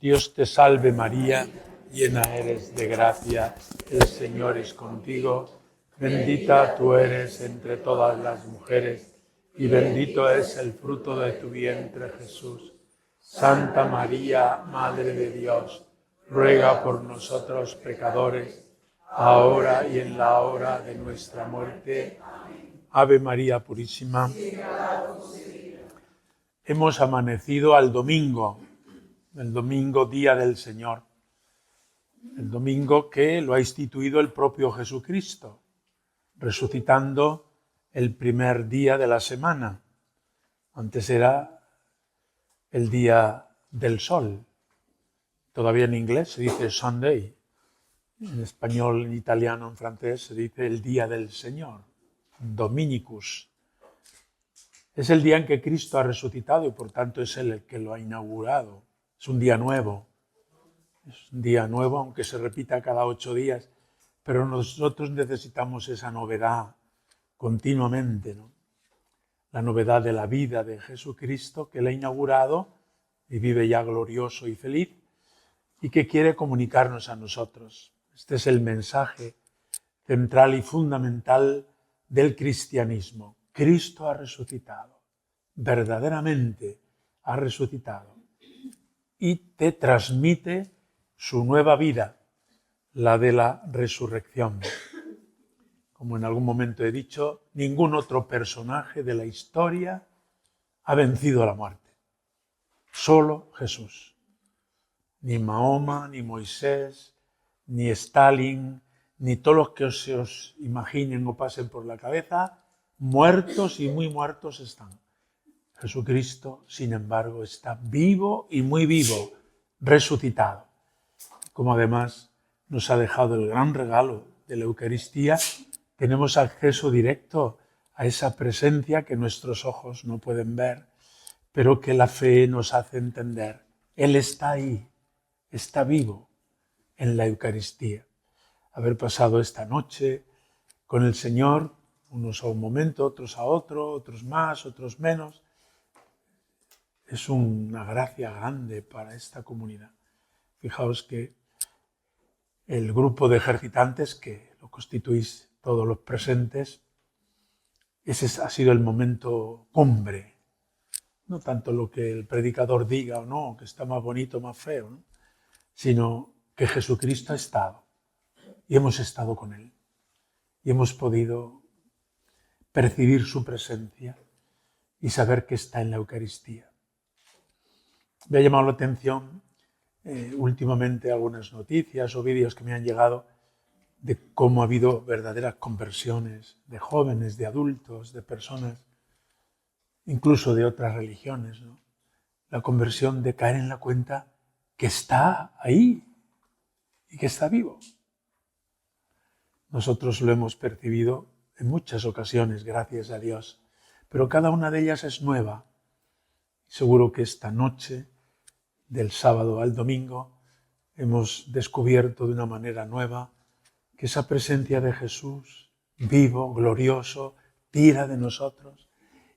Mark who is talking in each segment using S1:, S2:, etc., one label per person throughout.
S1: Dios te salve María, llena eres de gracia, el Señor es contigo, bendita tú eres entre todas las mujeres, y bendito es el fruto de tu vientre Jesús. Santa María, Madre de Dios, ruega por nosotros pecadores, ahora y en la hora de nuestra muerte. Ave María Purísima. Hemos amanecido al domingo, el domingo día del Señor, el domingo que lo ha instituido el propio Jesucristo, resucitando el primer día de la semana. Antes era el día del sol. Todavía en inglés se dice Sunday. En español, en italiano, en francés se dice el día del Señor, Dominicus. Es el día en que Cristo ha resucitado y por tanto es Él el que lo ha inaugurado. Es un día nuevo. Es un día nuevo, aunque se repita cada 8 días, pero nosotros necesitamos esa novedad continuamente, ¿no? La novedad de la vida de Jesucristo que Él ha inaugurado y vive ya glorioso y feliz y que quiere comunicarnos a nosotros. Este es el mensaje central y fundamental del cristianismo. Cristo ha resucitado, verdaderamente ha resucitado y te transmite su nueva vida, la de la resurrección. Como en algún momento he dicho, ningún otro personaje de la historia ha vencido a la muerte. Solo Jesús. Ni Mahoma, ni Moisés, ni Stalin, ni todos los que se os imaginen o pasen por la cabeza, muertos y muy muertos están. Jesucristo, sin embargo, está vivo y muy vivo, resucitado. Como además nos ha dejado el gran regalo de la Eucaristía, tenemos acceso directo a esa presencia que nuestros ojos no pueden ver, pero que la fe nos hace entender. Él está ahí, está vivo en la Eucaristía. Haber pasado esta noche con el Señor, unos a un momento, otros a otro, otros más, otros menos, es una gracia grande para esta comunidad. Fijaos que el grupo de ejercitantes, que lo constituís todos los presentes, ese ha sido el momento cumbre. No tanto lo que el predicador diga o no, que está más bonito o más feo, ¿no? Sino que Jesucristo ha estado y hemos estado con Él. Y hemos podido percibir su presencia y saber que está en la Eucaristía. Me ha llamado la atención últimamente algunas noticias o vídeos que me han llegado de cómo ha habido verdaderas conversiones de jóvenes, de adultos, de personas, incluso de otras religiones, ¿no? La conversión de caer en la cuenta que está ahí y que está vivo. Nosotros lo hemos percibido en muchas ocasiones, gracias a Dios, pero cada una de ellas es nueva. Seguro que esta noche, del sábado al domingo, hemos descubierto de una manera nueva que esa presencia de Jesús, vivo, glorioso, tira de nosotros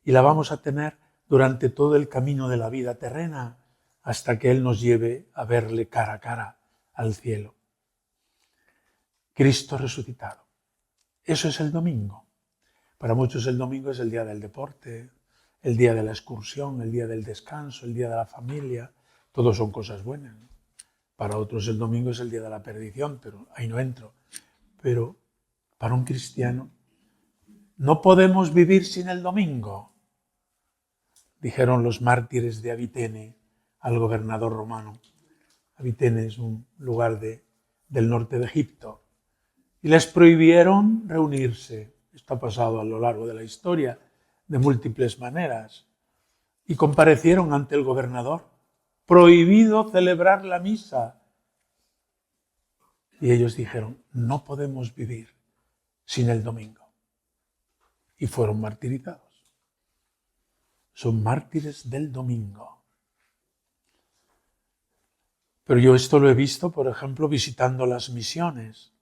S1: y la vamos a tener durante todo el camino de la vida terrena hasta que Él nos lleve a verle cara a cara al cielo. Cristo resucitado. Eso es el domingo. Para muchos el domingo es el día del deporte, el día de la excursión, el día del descanso, el día de la familia. Todos son cosas buenas, ¿no? Para otros el domingo es el día de la perdición, pero ahí no entro. Pero para un cristiano no podemos vivir sin el domingo, dijeron los mártires de Avitene al gobernador romano. Avitene es un lugar del norte de Egipto. Y les prohibieron reunirse. Esto ha pasado a lo largo de la historia de múltiples maneras. Y comparecieron ante el gobernador. Prohibido celebrar la misa. Y ellos dijeron, no podemos vivir sin el domingo. Y fueron martirizados. Son mártires del domingo. Pero yo esto lo he visto, por ejemplo, visitando las misiones.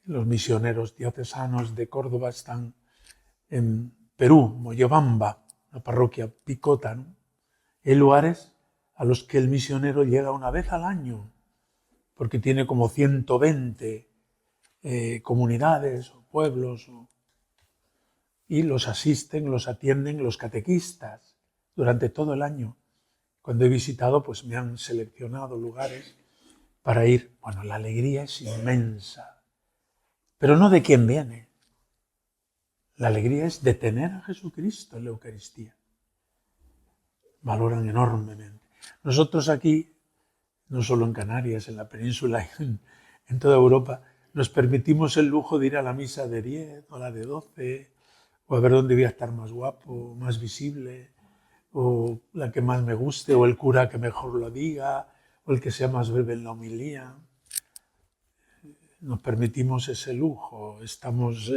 S1: Los misioneros diocesanos de Córdoba están en Perú, Moyobamba, la parroquia Picota, ¿no? Hay lugares a los que el misionero llega una vez al año, porque tiene como 120 comunidades o pueblos, y los asisten, los atienden los catequistas durante todo el año. Cuando he visitado, pues me han seleccionado lugares para ir. Bueno, la alegría es inmensa, pero no de quién viene. La alegría es de tener a Jesucristo en la Eucaristía. Valoran enormemente. Nosotros aquí, no solo en Canarias, en la península, en toda Europa, nos permitimos el lujo de ir a la misa de 10 o la de 12, o a ver dónde voy a estar más guapo, más visible, o la que más me guste, o el cura que mejor lo diga, o el que sea más breve en la homilía. Nos permitimos ese lujo, estamos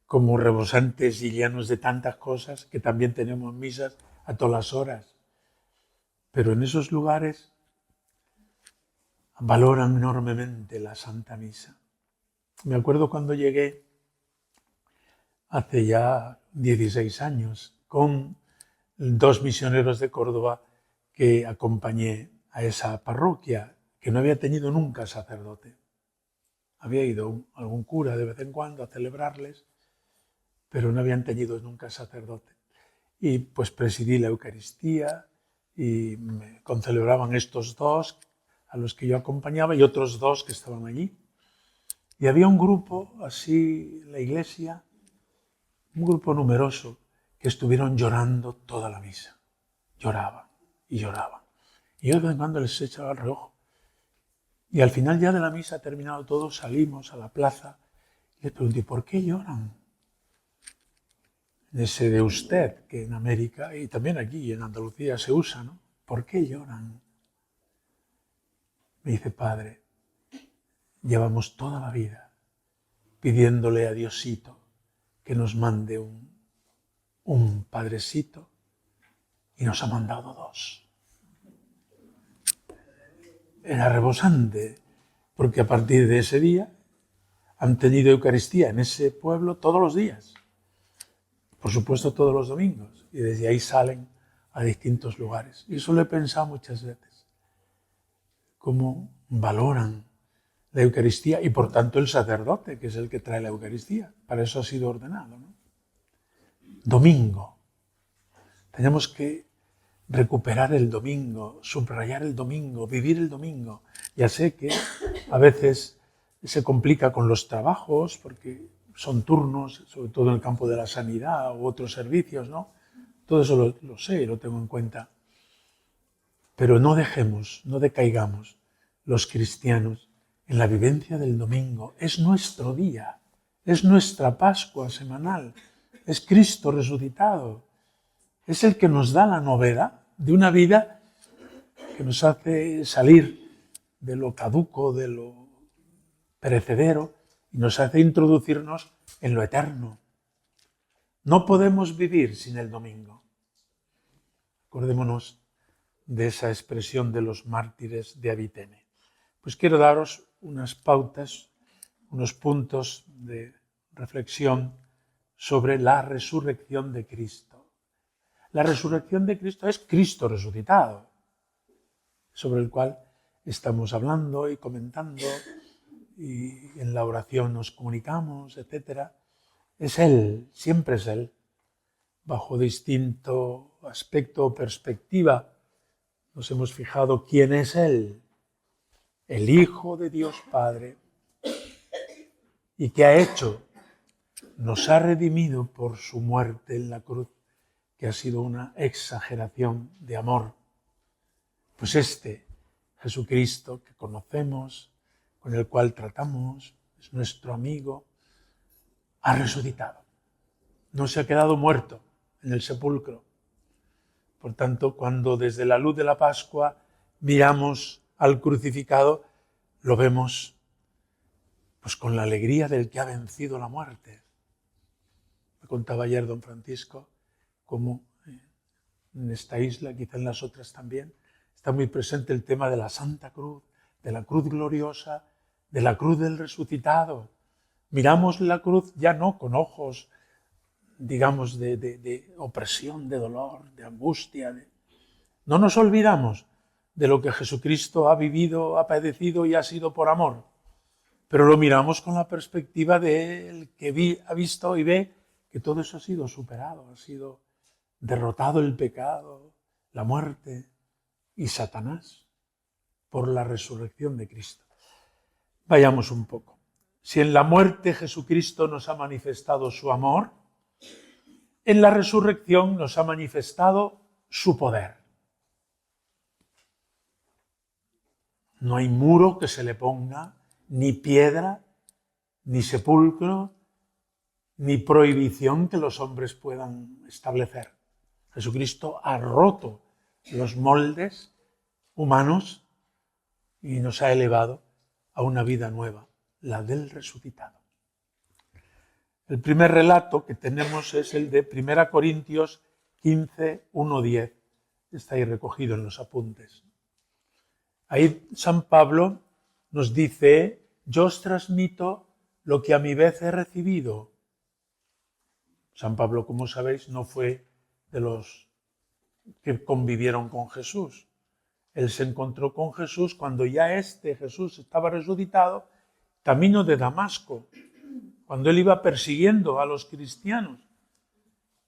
S1: como rebosantes y llenos de tantas cosas que también tenemos misas a todas las horas. Pero en esos lugares valoran enormemente la Santa Misa. Me acuerdo cuando llegué hace ya 16 años con 2 misioneros de Córdoba que acompañé a esa parroquia, que no había tenido nunca sacerdote. Había ido algún cura de vez en cuando a celebrarles, pero no habían tenido nunca sacerdote. Y pues presidí la Eucaristía y me concelebraban estos 2 a los que yo acompañaba y otros 2 que estaban allí. Y había un grupo así en la iglesia, un grupo numeroso, que estuvieron llorando toda la misa. Lloraban y lloraban. Y yo de vez en cuando les echaba el reojo. Y al final ya de la misa, terminado todo, salimos a la plaza y les pregunté, ¿por qué lloran? Ese de usted, que en América y también aquí en Andalucía se usa, ¿no? ¿Por qué lloran? Me dice, Padre, llevamos toda la vida pidiéndole a Diosito que nos mande un padrecito y nos ha mandado 2. Era rebosante, porque a partir de ese día han tenido Eucaristía en ese pueblo todos los días, por supuesto todos los domingos, y desde ahí salen a distintos lugares. Y eso lo he pensado muchas veces, cómo valoran la Eucaristía y por tanto el sacerdote, que es el que trae la Eucaristía. Para eso ha sido ordenado, ¿no? Domingo. Tenemos que recuperar el domingo, subrayar el domingo, vivir el domingo. Ya sé que a veces se complica con los trabajos porque son turnos, sobre todo en el campo de la sanidad u otros servicios, ¿no? Todo eso lo sé y lo tengo en cuenta. Pero no dejemos, no decaigamos los cristianos en la vivencia del domingo. Es nuestro día, es nuestra Pascua semanal, es Cristo resucitado. Es el que nos da la novedad de una vida que nos hace salir de lo caduco, de lo perecedero, y nos hace introducirnos en lo eterno. No podemos vivir sin el domingo. Acordémonos de esa expresión de los mártires de Avitene. Pues quiero daros unas pautas, unos puntos de reflexión sobre la resurrección de Cristo. La resurrección de Cristo es Cristo resucitado, sobre el cual estamos hablando y comentando y en la oración nos comunicamos, etc. Es Él, siempre es Él, bajo distinto aspecto o perspectiva. Nos hemos fijado quién es Él, el Hijo de Dios Padre, y qué ha hecho. Nos ha redimido por su muerte en la cruz, que ha sido una exageración de amor. Pues este Jesucristo que conocemos, con el cual tratamos, es nuestro amigo, ha resucitado. No se ha quedado muerto en el sepulcro. Por tanto, cuando desde la luz de la Pascua miramos al crucificado, lo vemos pues con la alegría del que ha vencido la muerte. Me contaba ayer don Francisco cómo en esta isla, quizá en las otras también, está muy presente el tema de la Santa Cruz, de la cruz gloriosa, de la cruz del resucitado. Miramos la cruz ya no con ojos, digamos, de opresión, de dolor, de angustia. No nos olvidamos de lo que Jesucristo ha vivido, ha padecido y ha sido por amor. Pero lo miramos con la perspectiva del que ha visto y ve que todo eso ha sido superado, ha sido derrotado el pecado, la muerte y Satanás por la resurrección de Cristo. Vayamos un poco. Si en la muerte Jesucristo nos ha manifestado su amor, en la resurrección nos ha manifestado su poder. No hay muro que se le ponga, ni piedra, ni sepulcro, ni prohibición que los hombres puedan establecer. Jesucristo ha roto los moldes humanos y nos ha elevado a una vida nueva, la del resucitado. El primer relato que tenemos es el de 1 Corintios 15, 1-10. Está ahí recogido en los apuntes. Ahí San Pablo nos dice: yo os transmito lo que a mi vez he recibido. San Pablo, como sabéis, no fue de los que convivieron con Jesús. Él se encontró con Jesús cuando ya Jesús estaba resucitado, camino de Damasco, cuando él iba persiguiendo a los cristianos.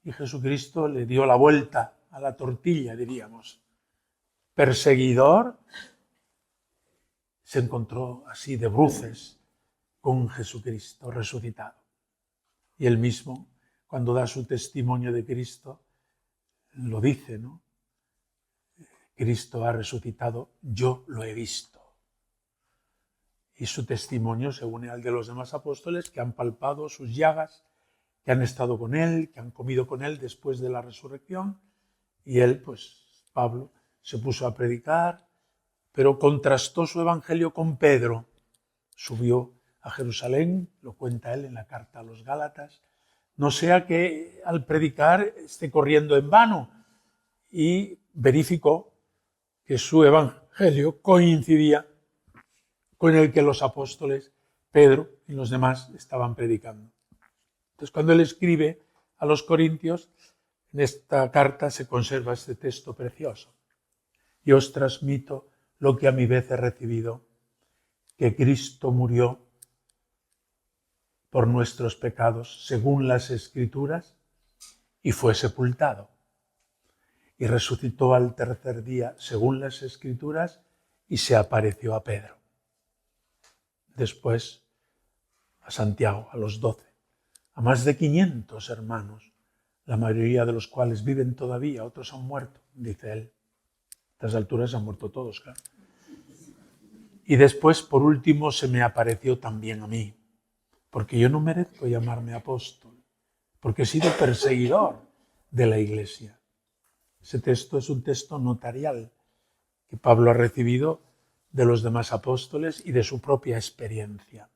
S1: Y Jesucristo le dio la vuelta a la tortilla, diríamos. Perseguidor, se encontró así de bruces con Jesucristo resucitado. Y él mismo, cuando da su testimonio de Cristo, lo dice, ¿no? Cristo ha resucitado, yo lo he visto. Y su testimonio se une al de los demás apóstoles que han palpado sus llagas, que han estado con él, que han comido con él después de la resurrección. Y él, pues, Pablo, se puso a predicar, pero contrastó su evangelio con Pedro. Subió a Jerusalén, lo cuenta él en la carta a los Gálatas, no sea que al predicar esté corriendo en vano, y verificó que su evangelio coincidía con el que los apóstoles, Pedro y los demás, estaban predicando. Entonces, cuando él escribe a los Corintios, en esta carta se conserva este texto precioso. Yo os transmito lo que a mi vez he recibido, que Cristo murió por nuestros pecados, según las Escrituras, y fue sepultado. Y resucitó al tercer día, según las Escrituras, y se apareció a Pedro. Después a Santiago, a los 12, a más de 500 hermanos, la mayoría de los cuales viven todavía, otros han muerto, dice él. A estas alturas han muerto todos, claro. Y después, por último, se me apareció también a mí, porque yo no merezco llamarme apóstol, porque he sido perseguidor de la Iglesia. Ese texto es un texto notarial que Pablo ha recibido de los demás apóstoles y de su propia experiencia.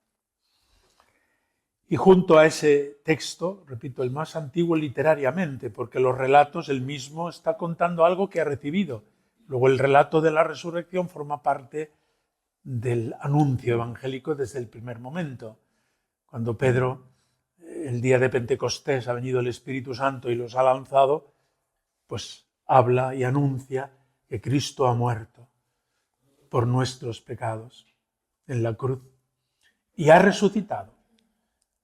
S1: Y junto a ese texto, repito, el más antiguo literariamente, porque los relatos, él mismo está contando algo que ha recibido. Luego el relato de la resurrección forma parte del anuncio evangélico desde el primer momento. Cuando Pedro, el día de Pentecostés, ha venido el Espíritu Santo y los ha lanzado, pues habla y anuncia que Cristo ha muerto por nuestros pecados en la cruz y ha resucitado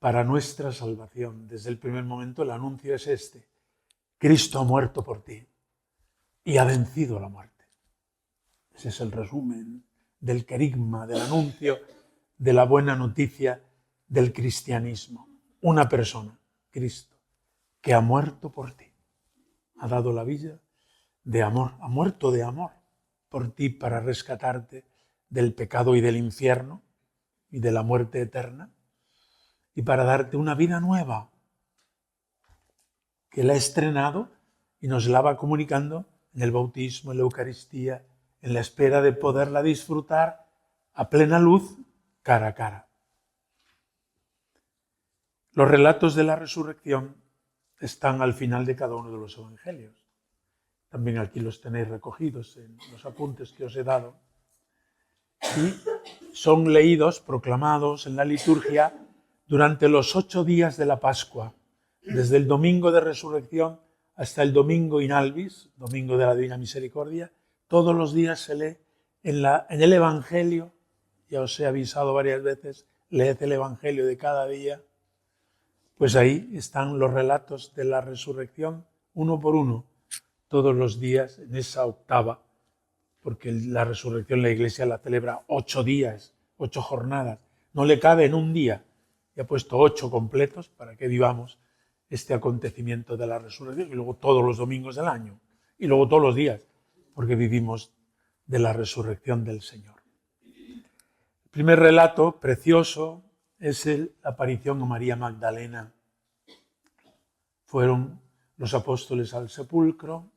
S1: para nuestra salvación. Desde el primer momento el anuncio es este: Cristo ha muerto por ti y ha vencido la muerte. Ese es el resumen del querigma, del anuncio de la buena noticia del cristianismo. Una persona, Cristo, que ha muerto por ti. Ha dado la vida de amor, ha muerto de amor por ti para rescatarte del pecado y del infierno y de la muerte eterna y para darte una vida nueva que Él ha estrenado y nos la va comunicando en el bautismo, en la Eucaristía, en la espera de poderla disfrutar a plena luz, cara a cara. Los relatos de la resurrección están al final de cada uno de los evangelios. También aquí los tenéis recogidos en los apuntes que os he dado. Y son leídos, proclamados en la liturgia durante los 8 días de la Pascua, desde el domingo de resurrección hasta el domingo in albis, domingo de la Divina Misericordia. todos los días se lee en el Evangelio, ya os he avisado varias veces, leed el Evangelio de cada día, pues ahí están los relatos de la resurrección, uno por uno, todos los días en esa octava, porque la resurrección la Iglesia la celebra 8 días, 8 jornadas, no le cabe en un día, y ha puesto 8 completos para que vivamos este acontecimiento de la resurrección, y luego todos los domingos del año, y luego todos los días, porque vivimos de la resurrección del Señor. El primer relato precioso es la aparición a María Magdalena. Fueron los apóstoles al sepulcro.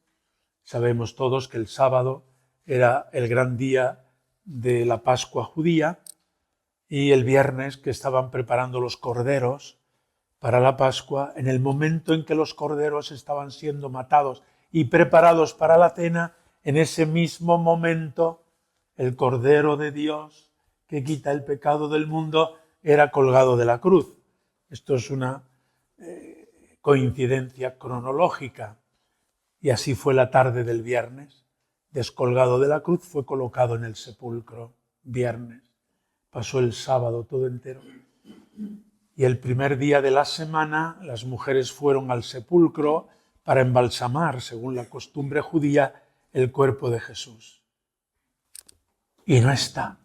S1: Sabemos todos que el sábado era el gran día de la Pascua judía y el viernes que estaban preparando los corderos para la Pascua, en el momento en que los corderos estaban siendo matados y preparados para la cena, en ese mismo momento el Cordero de Dios que quita el pecado del mundo era colgado de la cruz. Esto es una coincidencia cronológica. Y así fue la tarde del viernes. Descolgado de la cruz, fue colocado en el sepulcro. Viernes. Pasó el sábado todo entero. Y el primer día de la semana, las mujeres fueron al sepulcro para embalsamar, según la costumbre judía, el cuerpo de Jesús. Y no está.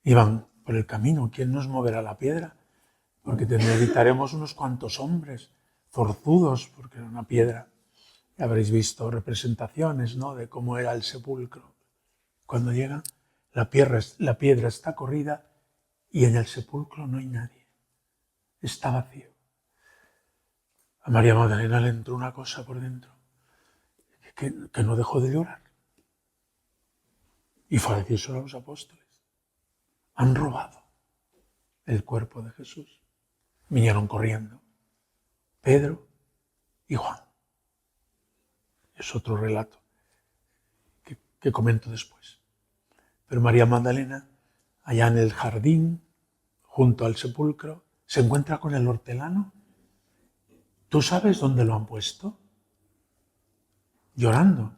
S1: Iban por el camino. ¿Quién nos moverá la piedra? Porque necesitaremos unos cuantos hombres forzudos, porque era una piedra. Ya habréis visto representaciones, ¿no?, de cómo era el sepulcro. Cuando llega, la piedra está corrida y en el sepulcro no hay nadie. Está vacío. A María Magdalena le entró una cosa por dentro, que no dejó de llorar. Y fue a decírselo a los apóstoles. Han robado el cuerpo de Jesús. Vinieron corriendo Pedro y Juan. Es otro relato que comento después. Pero María Magdalena, allá en el jardín, junto al sepulcro, se encuentra con el hortelano. ¿Tú sabes dónde lo han puesto? Llorando.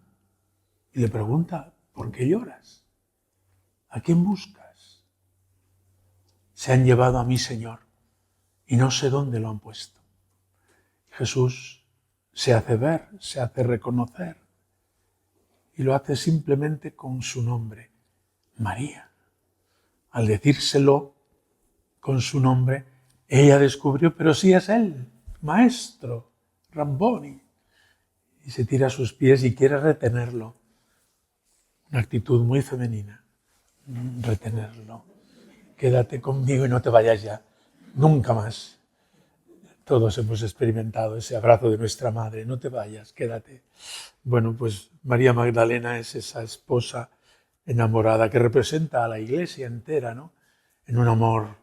S1: Y le pregunta, ¿por qué lloras? ¿A quién buscas? Se han llevado a mi Señor y no sé dónde lo han puesto. Jesús se hace ver, se hace reconocer y lo hace simplemente con su nombre, María. Al decírselo con su nombre, ella descubrió, pero sí es él, maestro, Rabboni, y se tira a sus pies y quiere retenerlo. Una actitud muy femenina, retenerlo. Quédate conmigo y no te vayas ya, nunca más. Todos hemos experimentado ese abrazo de nuestra madre, no te vayas, quédate. Bueno, pues María Magdalena es esa esposa enamorada que representa a la Iglesia entera, ¿no?, en un amor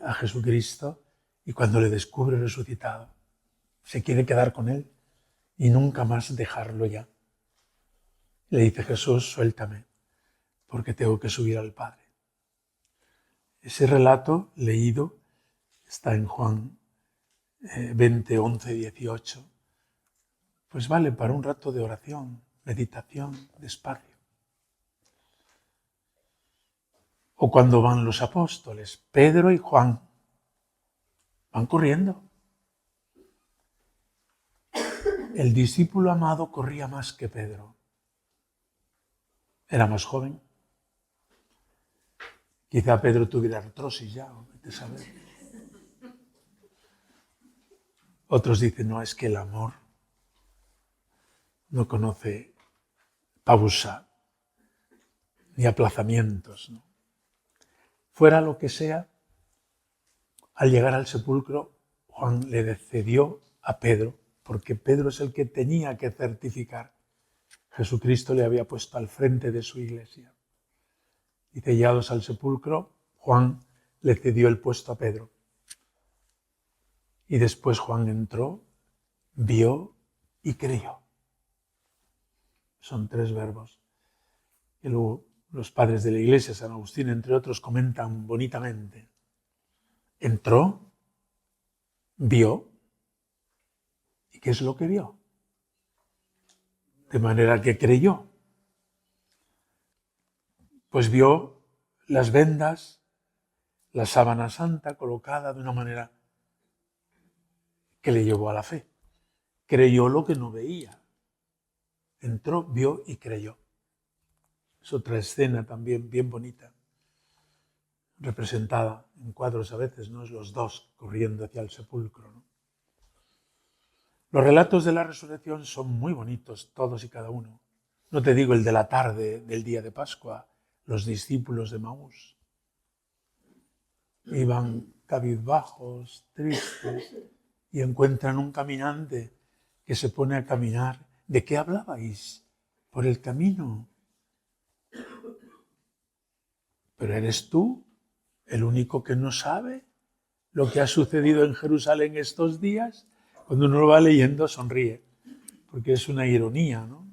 S1: a Jesucristo, y cuando le descubre resucitado, se quiere quedar con él y nunca más dejarlo ya. Le dice Jesús, suéltame, porque tengo que subir al Padre. Ese relato leído está en Juan 20, 11, 18. Pues vale para un rato de oración, meditación, despacio. O cuando van los apóstoles, Pedro y Juan, van corriendo. El discípulo amado corría más que Pedro. Era más joven. Quizá Pedro tuviera artrosis ya, vete a saber. Otros dicen, no, es que el amor no conoce pausa ni aplazamientos, ¿no? Fuera lo que sea, al llegar al sepulcro, Juan le cedió a Pedro, porque Pedro es el que tenía que certificar. Jesucristo le había puesto al frente de su iglesia. Y llegados al sepulcro, Juan le cedió el puesto a Pedro. Y después Juan entró, vio y creyó. Son 3 verbos. Y luego los padres de la iglesia, San Agustín, entre otros, comentan bonitamente. Entró, vio. ¿Y qué es lo que vio? de manera que creyó. Pues vio las vendas, la sábana santa colocada de una manera que le llevó a la fe. Creyó lo que no veía. Entró, vio y creyó. Es otra escena también bien bonita, representada en cuadros a veces, ¿no? Es los dos corriendo hacia el sepulcro, ¿no? Los relatos de la resurrección son muy bonitos, todos y cada uno. No te digo el de la tarde del día de Pascua, los discípulos de Maús. Iban cabizbajos, tristes, y encuentran un caminante que se pone a caminar. ¿De qué hablabais por el camino? Pero eres tú el único que no sabe lo que ha sucedido en Jerusalén estos días. Cuando uno lo va leyendo sonríe, porque es una ironía, ¿no?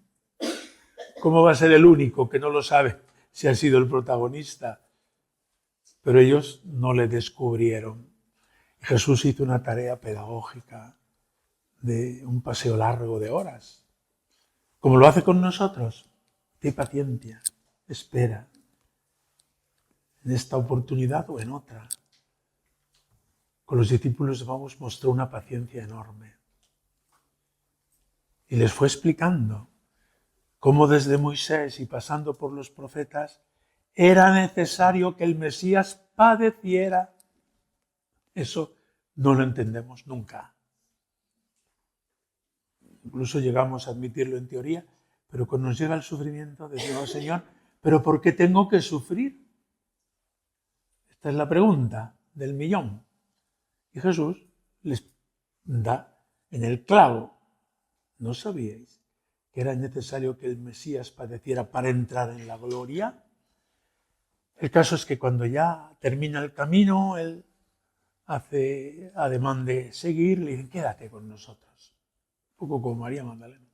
S1: ¿Cómo va a ser el único que no lo sabe si ha sido el protagonista? Pero ellos no le descubrieron. Jesús hizo una tarea pedagógica de un paseo largo de horas. Como lo hace con nosotros, ten paciencia, espera, en esta oportunidad o en otra. Con los discípulos de Maús mostró una paciencia enorme. Y les fue explicando cómo desde Moisés y pasando por los profetas era necesario que el Mesías padeciera. Eso no lo entendemos nunca. Incluso llegamos a admitirlo en teoría, pero cuando nos llega el sufrimiento decimos, Señor, ¿pero por qué tengo que sufrir? Esta es la pregunta del millón. Y Jesús les da en el clavo. ¿No sabíais que era necesario que el Mesías padeciera para entrar en la gloria? El caso es que cuando ya termina el camino, él hace ademán de seguir, le dicen, quédate con nosotros. Un poco como María Magdalena.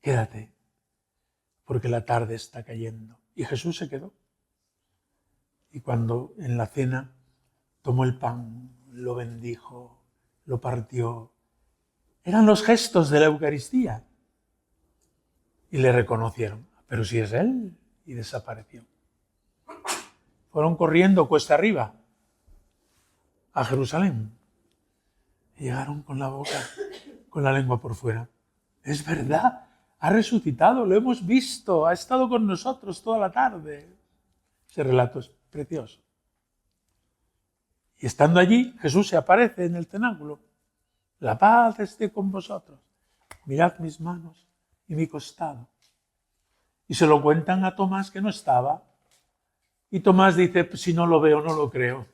S1: Quédate, porque la tarde está cayendo. Y Jesús se quedó. Y cuando en la cena tomó el pan, lo bendijo, lo partió. Eran los gestos de la Eucaristía. Y le reconocieron, pero si es él, y desapareció. Fueron corriendo cuesta arriba a Jerusalén. Y llegaron con la boca, con la lengua por fuera. Es verdad, ha resucitado, lo hemos visto, ha estado con nosotros toda la tarde. Ese relato es precioso. Y estando allí, Jesús se aparece en el cenáculo. La paz esté con vosotros. Mirad mis manos y mi costado. Y se lo cuentan a Tomás, que no estaba. Y Tomás dice, si no lo veo, no lo creo.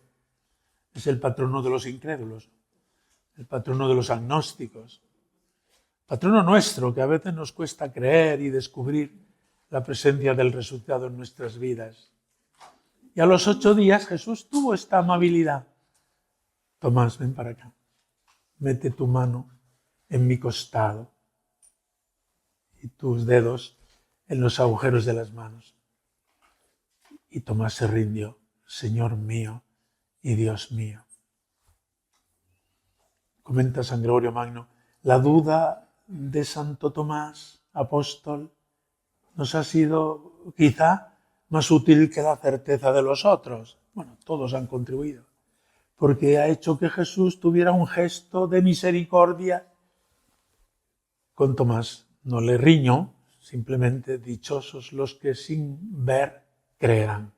S1: Es el patrono de los incrédulos, el patrono de los agnósticos, patrono nuestro, que a veces nos cuesta creer y descubrir la presencia del resucitado en nuestras vidas. Y a los 8 días Jesús tuvo esta amabilidad. Tomás, ven para acá, mete tu mano en mi costado y tus dedos en los agujeros de las manos. Y Tomás se rindió, Señor mío y Dios mío. Comenta San Gregorio Magno, la duda de Santo Tomás, apóstol, nos ha sido quizá más útil que la certeza de los otros. Bueno, todos han contribuido, porque ha hecho que Jesús tuviera un gesto de misericordia. Con Tomás no le riñó, simplemente dichosos los que sin ver creerán.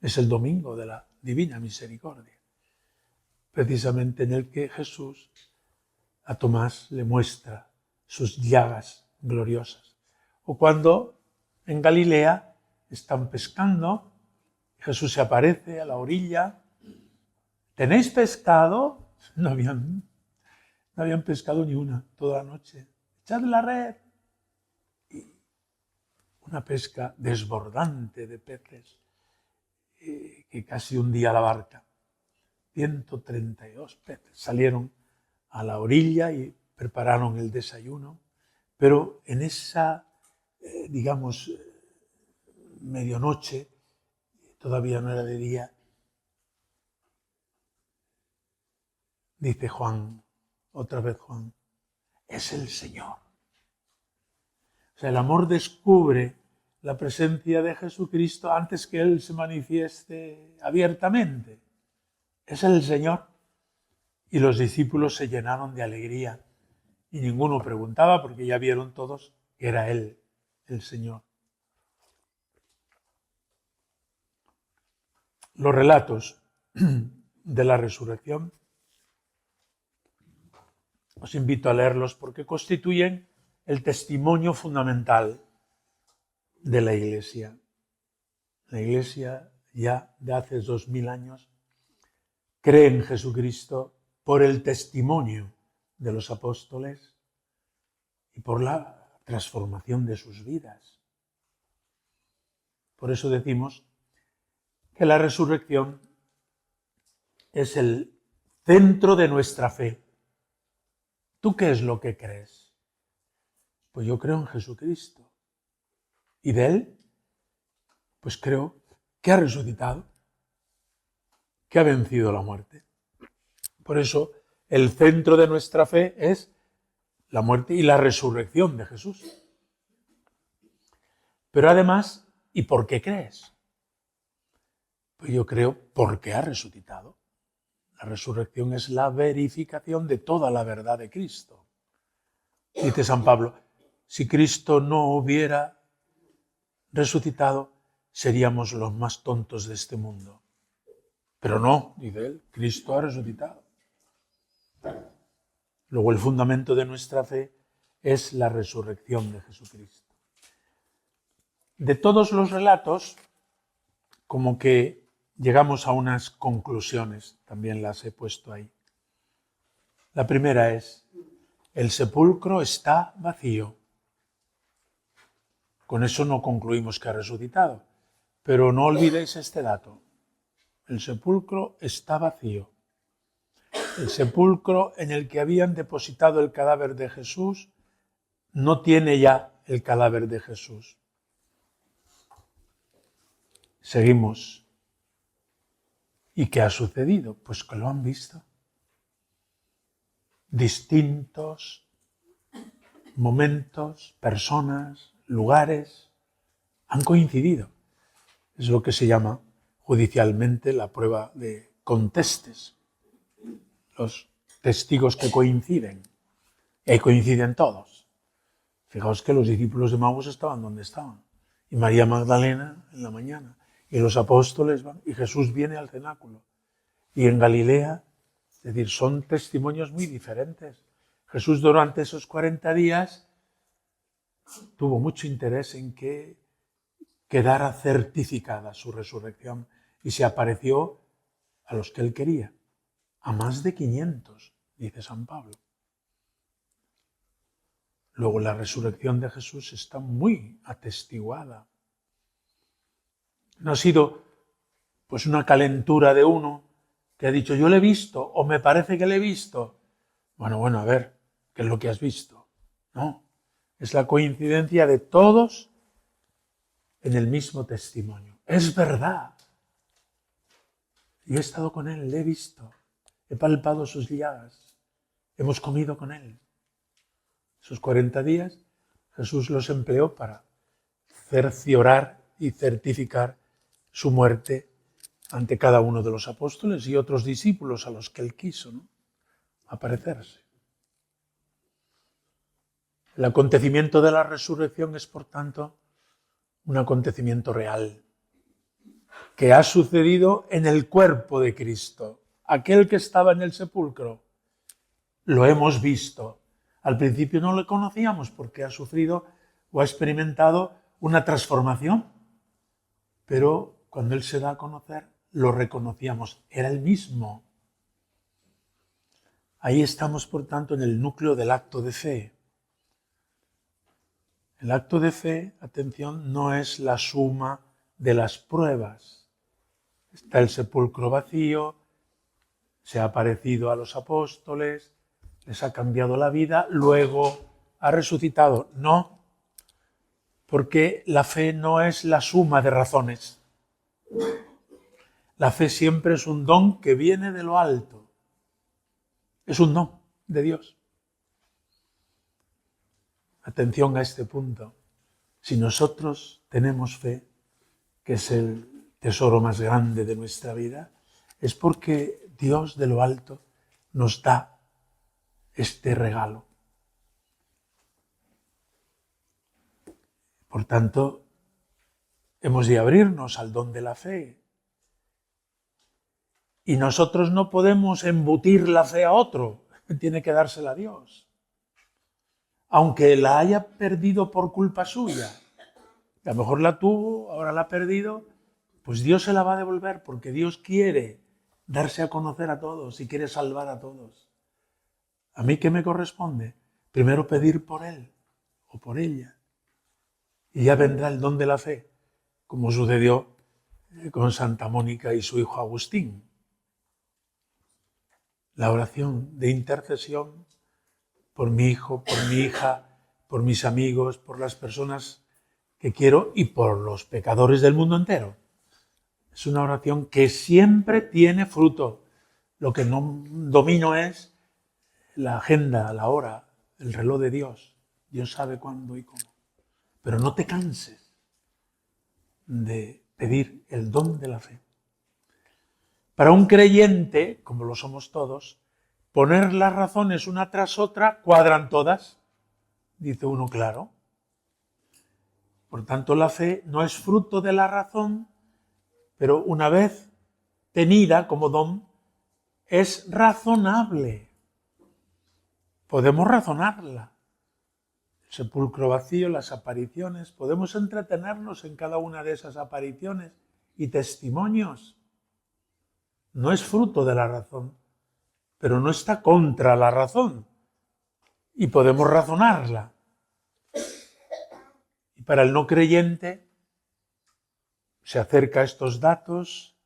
S1: Es el domingo de la divina misericordia, precisamente en el que Jesús a Tomás le muestra sus llagas gloriosas. O cuando en Galilea están pescando, Jesús se aparece a la orilla. ¿Tenéis pescado? No habían pescado ni una toda la noche. Echad la red. Y una pesca desbordante de peces que casi hundía la barca. 132 peces. Salieron a la orilla y prepararon el desayuno, pero en esa, medianoche, todavía no era de día, dice Juan, otra vez Juan, es el Señor. sea, el amor descubre la presencia de Jesucristo antes que Él se manifieste abiertamente. Es el Señor. Y los discípulos se llenaron de alegría y ninguno preguntaba porque ya vieron todos que era Él, el Señor. Los relatos de la resurrección, os invito a leerlos porque constituyen el testimonio fundamental de la Iglesia. La Iglesia ya de hace 2000 años cree en Jesucristo por el testimonio de los apóstoles y por la transformación de sus vidas. Por eso decimos que la resurrección es el centro de nuestra fe. ¿Tú qué es lo que crees? Pues yo creo en Jesucristo. ¿Y de Él? Pues creo que ha resucitado, que ha vencido la muerte. Por eso, el centro de nuestra fe es la muerte y la resurrección de Jesús. Pero además, ¿y por qué crees? Pues yo creo porque ha resucitado. La resurrección es la verificación de toda la verdad de Cristo. Dice San Pablo, si Cristo no hubiera resucitado, seríamos los más tontos de este mundo. Pero no, dice él, Cristo ha resucitado. Luego el fundamento de nuestra fe es la resurrección de Jesucristo. De todos los relatos, como que llegamos a unas conclusiones, también las he puesto ahí. La primera es, el sepulcro está vacío. Con eso no concluimos que ha resucitado, pero no olvidéis este dato. El sepulcro está vacío. El sepulcro en el que habían depositado el cadáver de Jesús no tiene ya el cadáver de Jesús. Seguimos. ¿Y qué ha sucedido? Pues que lo han visto. Distintos momentos, personas, lugares, han coincidido. Es lo que se llama judicialmente la prueba de contestes. Los testigos que coinciden. Y ahí coinciden todos. Fijaos que los discípulos de Maús estaban donde estaban. Y María Magdalena en la mañana. Y los apóstoles van. Y Jesús viene al cenáculo. Y en Galilea, es decir, son testimonios muy diferentes. Jesús durante esos 40 días tuvo mucho interés en que quedara certificada su resurrección y se apareció a los que él quería, a más de 500, dice San Pablo. Luego la resurrección de Jesús está muy atestiguada. No ha sido pues una calentura de uno que ha dicho yo le he visto o me parece que le he visto. Bueno, a ver, ¿qué es lo que has visto? No, es la coincidencia de todos en el mismo testimonio. Es verdad. Yo he estado con él, le he visto, he palpado sus llagas, hemos comido con él. Esos 40 días Jesús los empleó para cerciorar y certificar su muerte ante cada uno de los apóstoles y otros discípulos a los que él quiso, ¿no?, aparecerse. El acontecimiento de la resurrección es, por tanto, un acontecimiento real que ha sucedido en el cuerpo de Cristo. Aquel que estaba en el sepulcro, lo hemos visto. Al principio no le conocíamos porque ha sufrido o ha experimentado una transformación, pero cuando él se da a conocer, lo reconocíamos. Era el mismo. Ahí estamos, por tanto, en el núcleo del acto de fe. El acto de fe, atención, no es la suma de las pruebas. Está el sepulcro vacío, se ha aparecido a los apóstoles, les ha cambiado la vida, luego ha resucitado. No, porque la fe no es la suma de razones. La fe siempre es un don que viene de lo alto. Es un don de Dios. Atención a este punto. Si nosotros tenemos fe, que es el tesoro más grande de nuestra vida, es porque Dios de lo alto nos da este regalo. Por tanto, hemos de abrirnos al don de la fe. Y nosotros no podemos embutir la fe a otro, tiene que dársela a Dios. Aunque la haya perdido por culpa suya, a lo mejor la tuvo, ahora la ha perdido, pues Dios se la va a devolver porque Dios quiere darse a conocer a todos y quiere salvar a todos. ¿A mí qué me corresponde? Primero pedir por él o por ella. Y ya vendrá el don de la fe, como sucedió con Santa Mónica y su hijo Agustín. La oración de intercesión por mi hijo, por mi hija, por mis amigos, por las personas que quiero y por los pecadores del mundo entero. Es una oración que siempre tiene fruto. Lo que no domino es la agenda, la hora, el reloj de Dios. Dios sabe cuándo y cómo. Pero no te canses de pedir el don de la fe. Para un creyente, como lo somos todos, poner las razones una tras otra cuadran todas, dice uno claro. Por tanto, la fe no es fruto de la razón, pero una vez tenida como don, es razonable. Podemos razonarla. El sepulcro vacío, las apariciones, podemos entretenernos en cada una de esas apariciones y testimonios. No es fruto de la razón, pero no está contra la razón y podemos razonarla. Y para el no creyente se acerca a estos datos,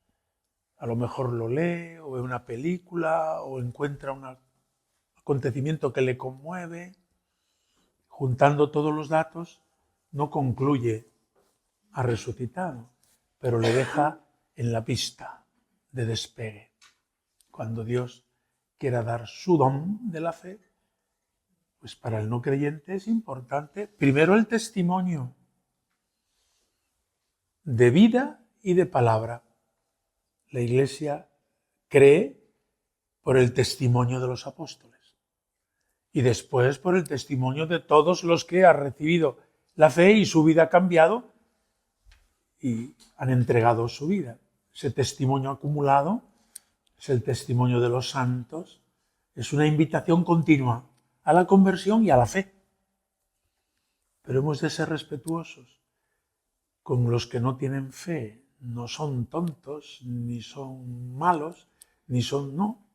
S1: a lo mejor lo lee o ve una película o encuentra un acontecimiento que le conmueve. Juntando todos los datos, no concluye ha resucitado, pero le deja en la pista de despegue. Cuando Dios quiera dar su don de la fe, pues para el no creyente es importante primero el testimonio de vida y de palabra. La Iglesia cree por el testimonio de los apóstoles y después por el testimonio de todos los que han recibido la fe y su vida ha cambiado y han entregado su vida. Ese testimonio acumulado es el testimonio de los santos, es una invitación continua a la conversión y a la fe. Pero hemos de ser respetuosos con los que no tienen fe. No son tontos, ni son malos, ni son... No.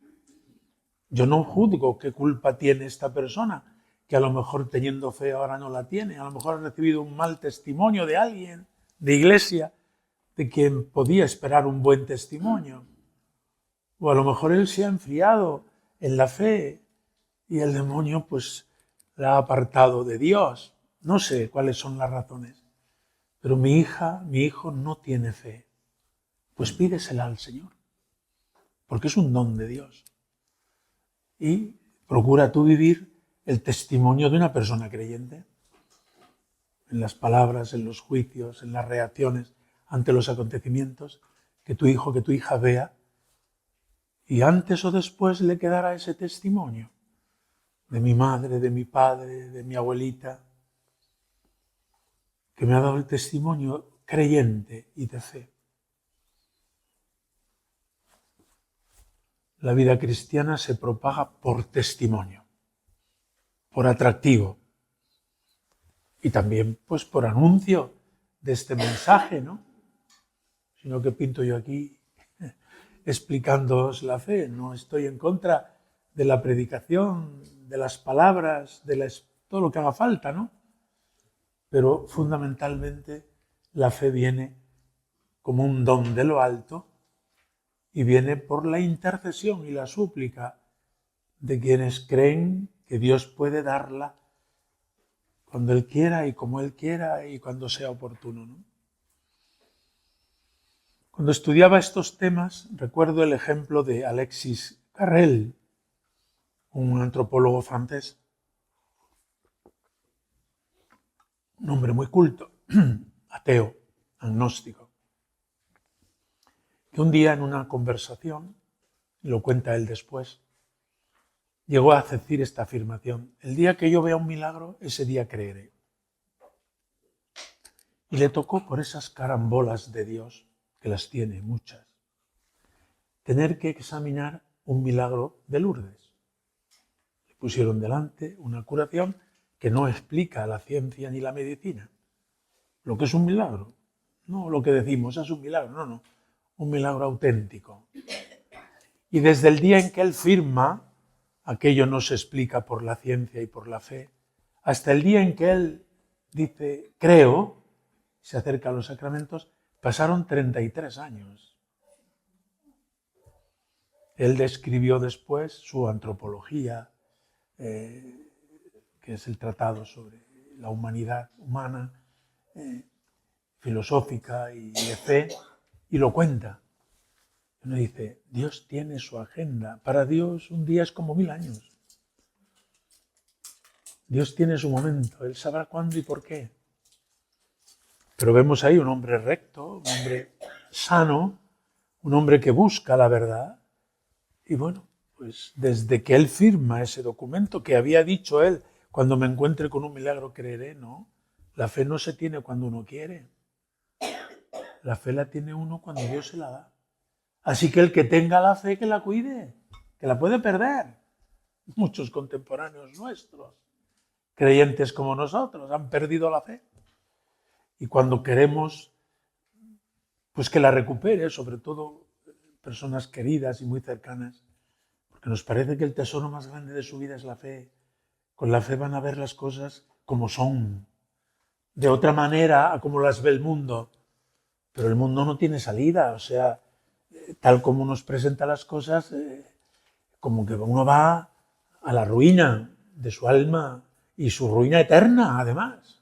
S1: Yo no juzgo qué culpa tiene esta persona, que a lo mejor teniendo fe ahora no la tiene. A lo mejor ha recibido un mal testimonio de alguien, de iglesia, de quien podía esperar un buen testimonio. O a lo mejor él se ha enfriado en la fe y el demonio pues la ha apartado de Dios. No sé cuáles son las razones. Pero mi hija, mi hijo no tiene fe. Pues pídesela al Señor. Porque es un don de Dios. Y procura tú vivir el testimonio de una persona creyente. En las palabras, en los juicios, en las reacciones ante los acontecimientos, que tu hijo, que tu hija vea. Y antes o después le quedará ese testimonio de mi madre, de mi padre, de mi abuelita, que me ha dado el testimonio creyente y de fe. La vida cristiana se propaga por testimonio, por atractivo y también pues por anuncio de este mensaje, ¿no? Sino que pinto yo aquí explicándoos la fe. No estoy en contra de la predicación, de las palabras, de todo lo que haga falta, ¿no? Pero fundamentalmente la fe viene como un don de lo alto y viene por la intercesión y la súplica de quienes creen que Dios puede darla cuando Él quiera y como Él quiera y cuando sea oportuno, ¿no? Cuando estudiaba estos temas, recuerdo el ejemplo de Alexis Carrel, un antropólogo francés, un hombre muy culto, ateo, agnóstico, que un día en una conversación, lo cuenta él después, llegó a decir esta afirmación: el día que yo vea un milagro, ese día creeré. Y le tocó, por esas carambolas de Dios, que las tiene muchas, tener que examinar un milagro de Lourdes. Le pusieron delante una curación que no explica la ciencia ni la medicina. Lo que es un milagro, no lo que decimos, es un milagro, no, un milagro auténtico. Y desde el día en que él firma, aquello no se explica por la ciencia y por la fe, hasta el día en que él dice, creo, se acerca a los sacramentos, pasaron 33 años. Él describió después su antropología, que es el tratado sobre la humanidad humana, filosófica y de fe, y lo cuenta. Uno dice, Dios tiene su agenda. Para Dios un día es como 1000 años. Dios tiene su momento, Él sabrá cuándo y por qué. Pero vemos ahí un hombre recto, un hombre sano, un hombre que busca la verdad. Y bueno, pues desde que él firma ese documento que había dicho él, cuando me encuentre con un milagro creeré, no. La fe no se tiene cuando uno quiere. La fe la tiene uno cuando Dios se la da. Así que el que tenga la fe, que la cuide, que la puede perder. Muchos contemporáneos nuestros, creyentes como nosotros, han perdido la fe. Y cuando queremos pues que la recupere, sobre todo personas queridas y muy cercanas, porque nos parece que el tesoro más grande de su vida es la fe. Con la fe van a ver las cosas como son, de otra manera a como las ve el mundo. Pero el mundo no tiene salida, o sea, tal como nos presenta las cosas, como que uno va a la ruina de su alma y su ruina eterna, además.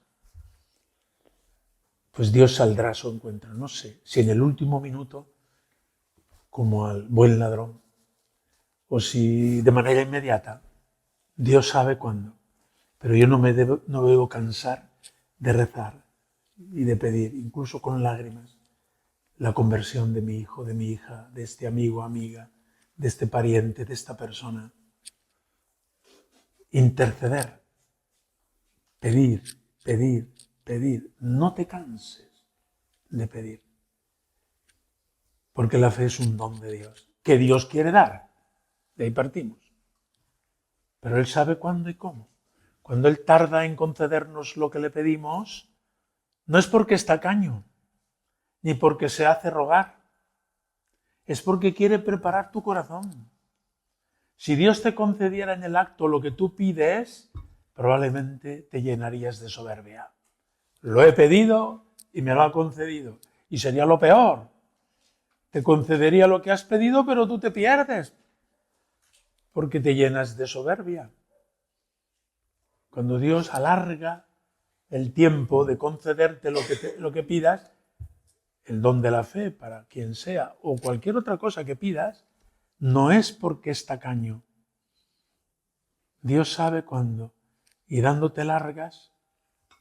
S1: Pues Dios saldrá a su encuentro. No sé si en el último minuto, como al buen ladrón, o si de manera inmediata. Dios sabe cuándo. Pero yo no debo cansar de rezar y de pedir, incluso con lágrimas, la conversión de mi hijo, de mi hija, de este amigo, amiga, de este pariente, de esta persona. Interceder, pedir, pedir, pedir. No te canses de pedir. Porque la fe es un don de Dios, que Dios quiere dar. De ahí partimos. Pero Él sabe cuándo y cómo. Cuando Él tarda en concedernos lo que le pedimos, no es porque es tacaño, ni porque se hace rogar. Es porque quiere preparar tu corazón. Si Dios te concediera en el acto lo que tú pides, probablemente te llenarías de soberbia. Lo he pedido y me lo ha concedido. Y sería lo peor. Te concedería lo que has pedido, pero tú te pierdes, porque te llenas de soberbia. Cuando Dios alarga el tiempo de concederte lo que pidas, el don de la fe para quien sea, o cualquier otra cosa que pidas, no es porque es tacaño. Dios sabe cuándo, y dándote largas,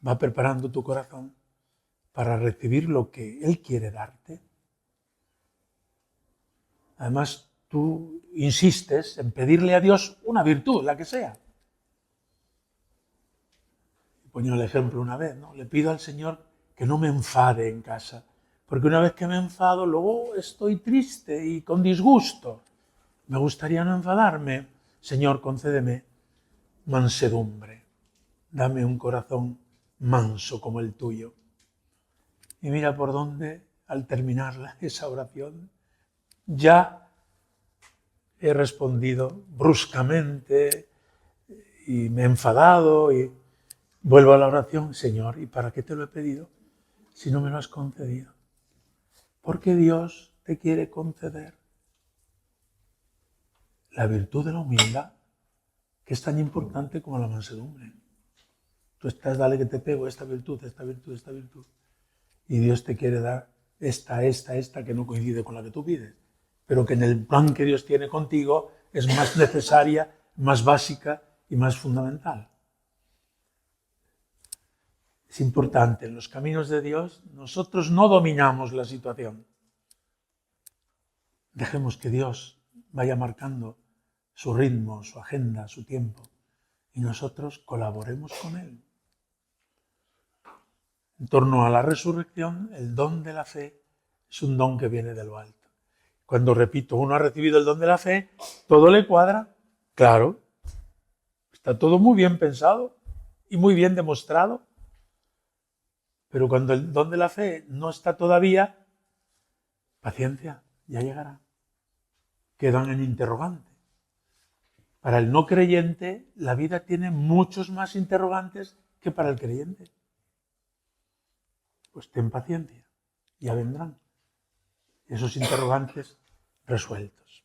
S1: va preparando tu corazón para recibir lo que Él quiere darte. Además, tú insistes en pedirle a Dios una virtud, la que sea. Ponía el ejemplo una vez, ¿no? Le pido al Señor que no me enfade en casa, porque una vez que me enfado, luego estoy triste y con disgusto. Me gustaría no enfadarme. Señor, concédeme mansedumbre. Dame un corazón manso como el tuyo. Y mira por dónde, al terminar esa oración, ya he respondido bruscamente y me he enfadado y vuelvo a la oración. Señor, ¿y para qué te lo he pedido si no me lo has concedido? Porque Dios te quiere conceder la virtud de la humildad, que es tan importante como la mansedumbre. Tú estás, dale que te pego, esta virtud, esta virtud, esta virtud. Y Dios te quiere dar esta, que no coincide con la que tú pides, pero que en el plan que Dios tiene contigo es más necesaria, más básica y más fundamental. Es importante, en los caminos de Dios nosotros no dominamos la situación. Dejemos que Dios vaya marcando su ritmo, su agenda, su tiempo, y nosotros colaboremos con Él. En torno a la resurrección, el don de la fe es un don que viene de lo alto. Cuando, repito, uno ha recibido el don de la fe, todo le cuadra. Claro, está todo muy bien pensado y muy bien demostrado. Pero cuando el don de la fe no está todavía, paciencia, ya llegará. Quedan en interrogante. Para el no creyente, la vida tiene muchos más interrogantes que para el creyente. Pues ten paciencia, ya vendrán esos interrogantes resueltos.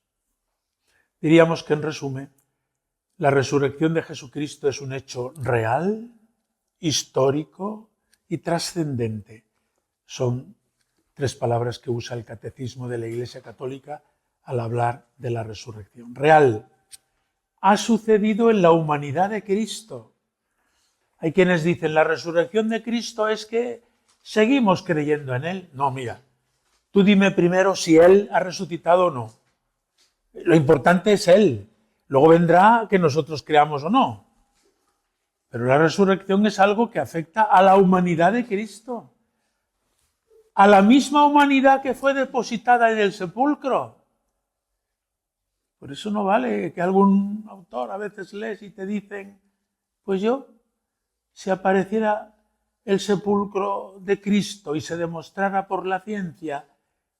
S1: Diríamos que, en resumen, la resurrección de Jesucristo es un hecho real, histórico y trascendente. Son tres palabras que usa el Catecismo de la Iglesia Católica al hablar de la resurrección. Real. Ha sucedido en la humanidad de Cristo. Hay quienes dicen, la resurrección de Cristo es que seguimos creyendo en Él. No, mira, tú dime primero si Él ha resucitado o no. Lo importante es Él. Luego vendrá que nosotros creamos o no. Pero la resurrección es algo que afecta a la humanidad de Cristo. A la misma humanidad que fue depositada en el sepulcro. Por eso no vale que algún autor a veces lees y te dicen, pues yo, si apareciera el sepulcro de Cristo y se demostrara por la ciencia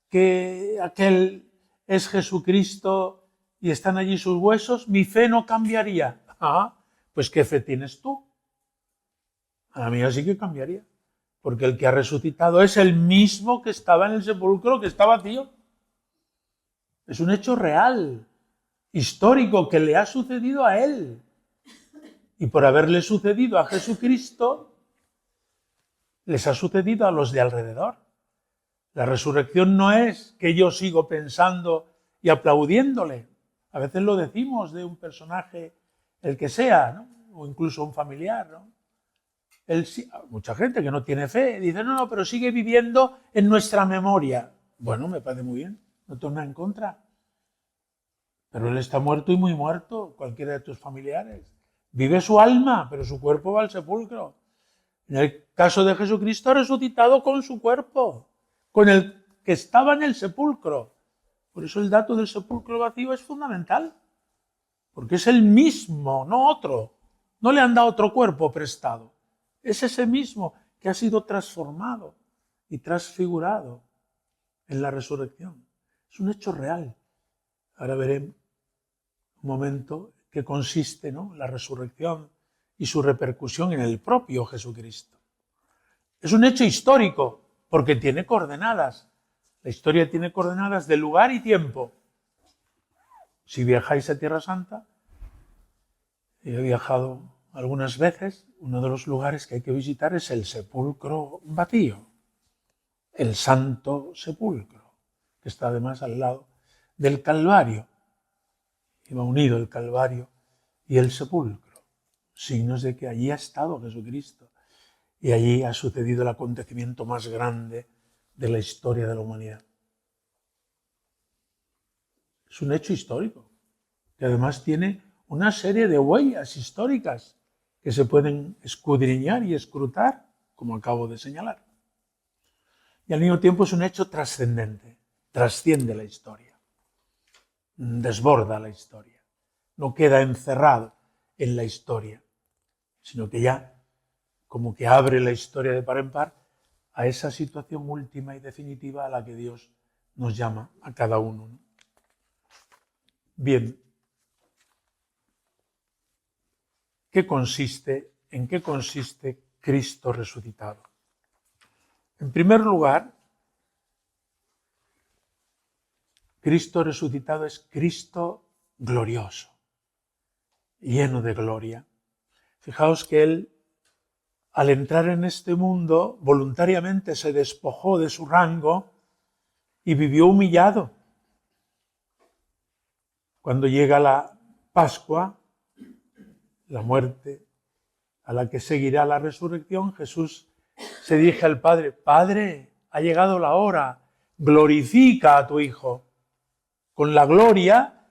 S1: que aquel es Jesucristo y están allí sus huesos, mi fe no cambiaría. Ah, pues ¿qué fe tienes tú? A la mía sí que cambiaría, porque el que ha resucitado es el mismo que estaba en el sepulcro, que está vacío. Es un hecho real, histórico, que le ha sucedido a él. Y por haberle sucedido a Jesucristo, les ha sucedido a los de alrededor. La resurrección no es que yo sigo pensando y aplaudiéndole. A veces lo decimos de un personaje, el que sea, ¿no? O incluso un familiar, ¿no? Mucha gente que no tiene fe dice, no, pero sigue viviendo en nuestra memoria. Bueno, me parece muy bien, no tengo nada en contra. Pero él está muerto y muy muerto, cualquiera de tus familiares. Vive su alma, pero su cuerpo va al sepulcro. En el caso de Jesucristo, ha resucitado con su cuerpo, con el que estaba en el sepulcro. Por eso el dato del sepulcro vacío es fundamental, porque es el mismo, no otro. No le han dado otro cuerpo prestado. Es ese mismo que ha sido transformado y transfigurado en la resurrección. Es un hecho real. Ahora veremos un momento que consiste, ¿no?, la resurrección y su repercusión en el propio Jesucristo. Es un hecho histórico porque tiene coordenadas. La historia tiene coordenadas de lugar y tiempo. Si viajáis a Tierra Santa, he viajado algunas veces, uno de los lugares que hay que visitar es el sepulcro vacío, el Santo Sepulcro, que está además al lado del Calvario. Iba unido el Calvario y el sepulcro, signos de que allí ha estado Jesucristo y allí ha sucedido el acontecimiento más grande de la historia de la humanidad. Es un hecho histórico, que además tiene una serie de huellas históricas que se pueden escudriñar y escrutar, como acabo de señalar. Y al mismo tiempo es un hecho trascendente, trasciende la historia, desborda la historia, no queda encerrado en la historia, sino que ya como que abre la historia de par en par a esa situación última y definitiva a la que Dios nos llama a cada uno, ¿no? Bien, ¿en qué consiste Cristo resucitado? En primer lugar, Cristo resucitado es Cristo glorioso, lleno de gloria. Fijaos que Él, al entrar en este mundo, voluntariamente se despojó de su rango y vivió humillado. Cuando llega la Pascua, la muerte a la que seguirá la resurrección, Jesús se dirige al Padre: Padre, ha llegado la hora, glorifica a tu Hijo con la gloria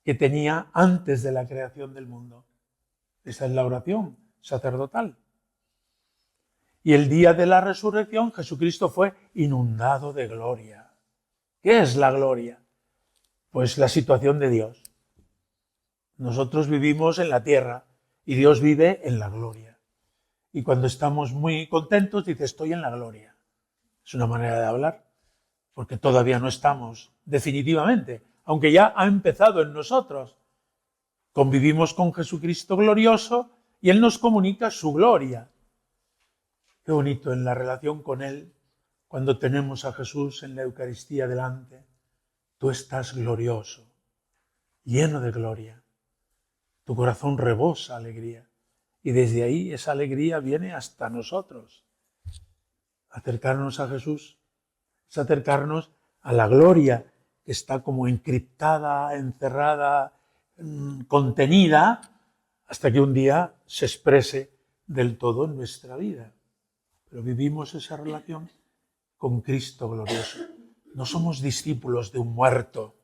S1: que tenía antes de la creación del mundo. Esa es la oración sacerdotal. Y el día de la resurrección Jesucristo fue inundado de gloria. ¿Qué es la gloria? Pues la situación de Dios. Nosotros vivimos en la tierra y Dios vive en la gloria. Y cuando estamos muy contentos, dice: estoy en la gloria. Es una manera de hablar, porque todavía no estamos definitivamente, aunque ya ha empezado en nosotros. Convivimos con Jesucristo glorioso y Él nos comunica su gloria. Qué bonito en la relación con Él, cuando tenemos a Jesús en la Eucaristía delante. Tú estás glorioso, lleno de gloria. Tu corazón rebosa alegría. Y desde ahí esa alegría viene hasta nosotros. Acercarnos a Jesús es acercarnos a la gloria que está como encriptada, encerrada, contenida, hasta que un día se exprese del todo en nuestra vida. Pero vivimos esa relación con Cristo glorioso. No somos discípulos de un muerto,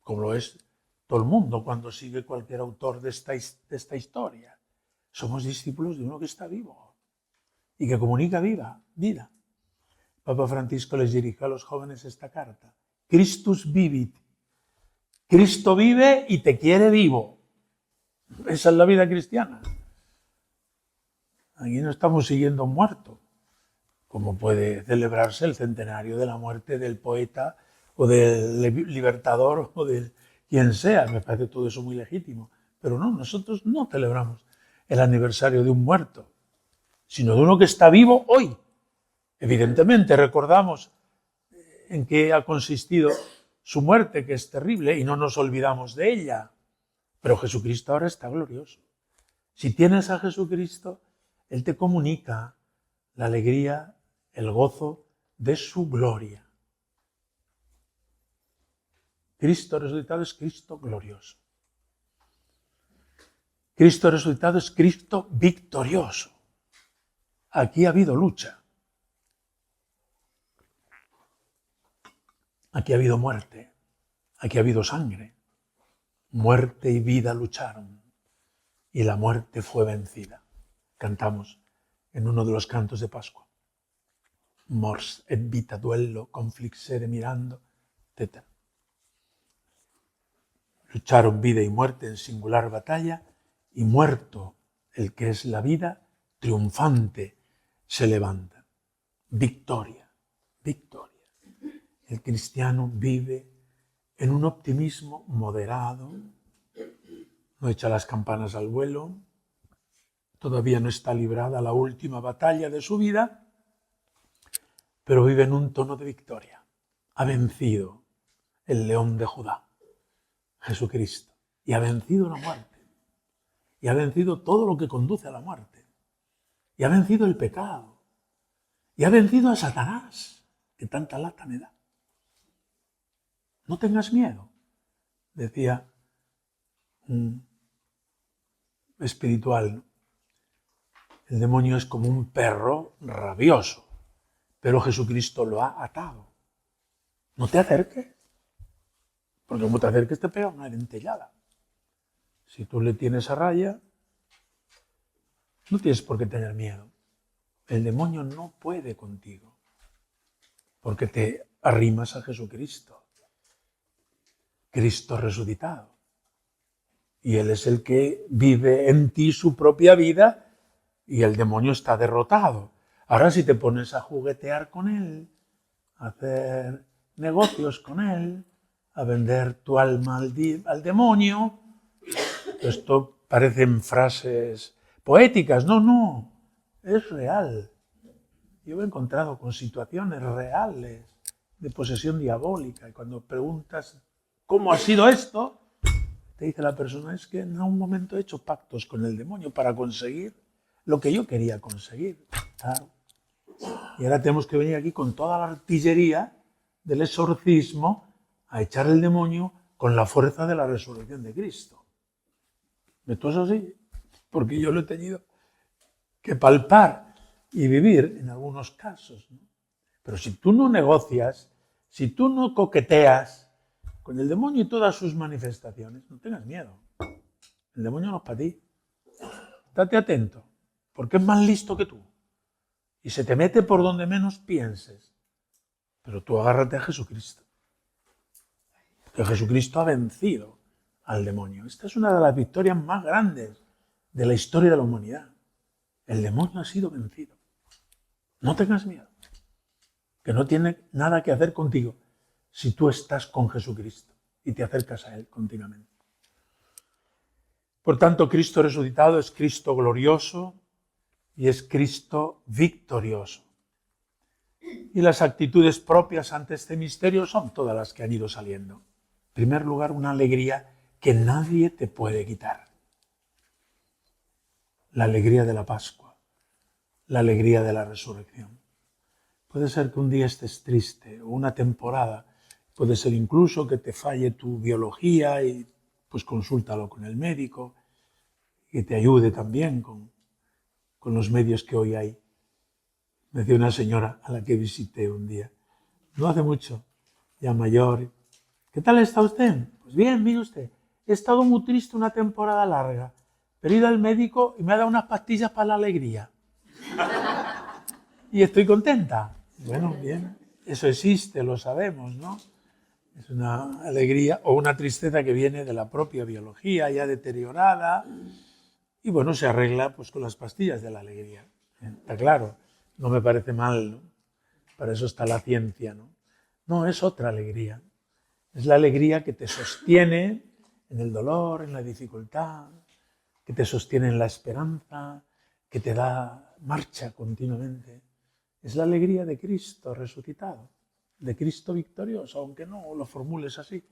S1: como lo es todo el mundo cuando sigue cualquier autor de esta historia. Somos discípulos de uno que está vivo y que comunica vida. Papa Francisco les dirigió a los jóvenes esta carta: Christus vivit. Cristo vive y te quiere vivo. Esa es la vida cristiana. Aquí no estamos siguiendo a un muerto, como puede celebrarse el centenario de la muerte del poeta o del libertador o de quien sea. Me parece todo eso muy legítimo. Pero no, nosotros no celebramos el aniversario de un muerto, sino de uno que está vivo hoy. Evidentemente recordamos en qué ha consistido su muerte, que es terrible, y no nos olvidamos de ella. Pero Jesucristo ahora está glorioso. Si tienes a Jesucristo, Él te comunica la alegría, el gozo de su gloria. Cristo resucitado es Cristo glorioso. Cristo resucitado es Cristo victorioso. Aquí ha habido lucha. Aquí ha habido muerte. Aquí ha habido sangre. Muerte y vida lucharon y la muerte fue vencida. Cantamos en uno de los cantos de Pascua. Mors et vita duello conflixere mirando, etc. Lucharon vida y muerte en singular batalla, y muerto el que es la vida, triunfante se levanta. Victoria, victoria. El cristiano vive en un optimismo moderado, no echa las campanas al vuelo, todavía no está librada la última batalla de su vida, pero vive en un tono de victoria. Ha vencido el león de Judá, Jesucristo, y ha vencido la muerte, y ha vencido todo lo que conduce a la muerte, y ha vencido el pecado, y ha vencido a Satanás, que tanta lata me da. No tengas miedo, decía un espiritual. El demonio es como un perro rabioso, pero Jesucristo lo ha atado. No te acerques, porque como te acerques te pega una dentellada. Si tú le tienes a raya, no tienes por qué tener miedo. El demonio no puede contigo, porque te arrimas a Jesucristo, Cristo resucitado. Y Él es el que vive en ti su propia vida y el demonio está derrotado. Ahora si te pones a juguetear con Él, a hacer negocios con Él, a vender tu alma al demonio, esto parecen frases poéticas. No, es real. Yo me he encontrado con situaciones reales de posesión diabólica y cuando preguntas ¿cómo ha sido esto? Te dice la persona, es que en algún momento he hecho pactos con el demonio para conseguir lo que yo quería conseguir. Claro. Y ahora tenemos que venir aquí con toda la artillería del exorcismo a echar el demonio con la fuerza de la resurrección de Cristo. Esto es así, porque yo lo he tenido que palpar y vivir en algunos casos, ¿no? Pero si tú no negocias, si tú no coqueteas con el demonio y todas sus manifestaciones, no tengas miedo. El demonio no es para ti. Estate atento, porque es más listo que tú. Y se te mete por donde menos pienses. Pero tú agárrate a Jesucristo. Que Jesucristo ha vencido al demonio. Esta es una de las victorias más grandes de la historia de la humanidad. El demonio ha sido vencido. No tengas miedo. Que no tiene nada que hacer contigo si tú estás con Jesucristo y te acercas a Él continuamente. Por tanto, Cristo resucitado es Cristo glorioso y es Cristo victorioso. Y las actitudes propias ante este misterio son todas las que han ido saliendo. En primer lugar, una alegría que nadie te puede quitar. La alegría de la Pascua, la alegría de la resurrección. Puede ser que un día estés triste o una temporada, puede ser incluso que te falle tu biología y pues consúltalo con el médico, que te ayude también con los medios que hoy hay. Me decía una señora a la que visité un día, no hace mucho, ya mayor. ¿Qué tal está usted? Pues bien, mire usted, he estado muy triste una temporada larga, pero he ido al médico y me ha dado unas pastillas para la alegría. Y estoy contenta. Bueno, bien, eso existe, lo sabemos, ¿no? Es una alegría o una tristeza que viene de la propia biología ya deteriorada y bueno, se arregla pues con las pastillas de la alegría. Está claro, no me parece mal, ¿no? Para eso está la ciencia, ¿no? No, es otra alegría. Es la alegría que te sostiene en el dolor, en la dificultad, que te sostiene en la esperanza, que te da marcha continuamente. Es la alegría de Cristo resucitado, de Cristo victorioso, aunque no lo formules así.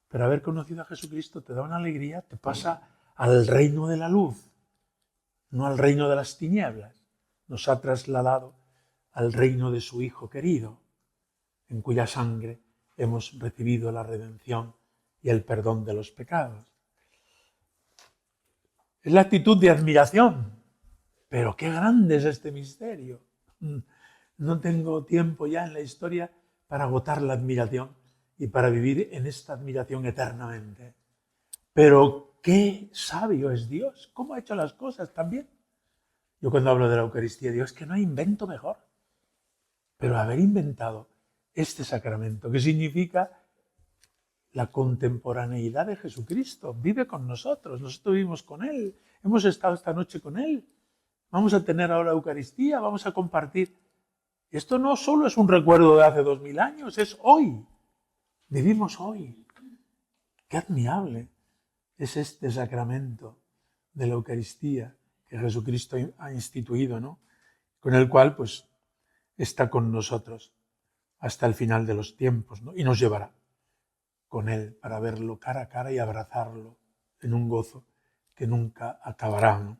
S1: Pero haber conocido a Jesucristo te da una alegría, te pasa al reino de la luz, no al reino de las tinieblas. Nos ha trasladado al reino de su Hijo querido, en cuya sangre hemos recibido la redención y el perdón de los pecados. Es la actitud de admiración. Pero qué grande es este misterio. No tengo tiempo ya en la historia para agotar la admiración y para vivir en esta admiración eternamente. Pero qué sabio es Dios, cómo ha hecho las cosas también. Yo cuando hablo de la Eucaristía digo, es que no hay invento mejor. Pero haber inventado este sacramento, que significa la contemporaneidad de Jesucristo, vive con nosotros vivimos con Él, hemos estado esta noche con Él, vamos a tener ahora Eucaristía, vamos a compartir. Esto no solo es un recuerdo de hace 2000 años, es hoy, vivimos hoy. Qué admirable es este sacramento de la Eucaristía que Jesucristo ha instituido, ¿no? Con el cual pues está con nosotros hasta el final de los tiempos, ¿no? Y nos llevará con Él para verlo cara a cara y abrazarlo en un gozo que nunca acabará, ¿no?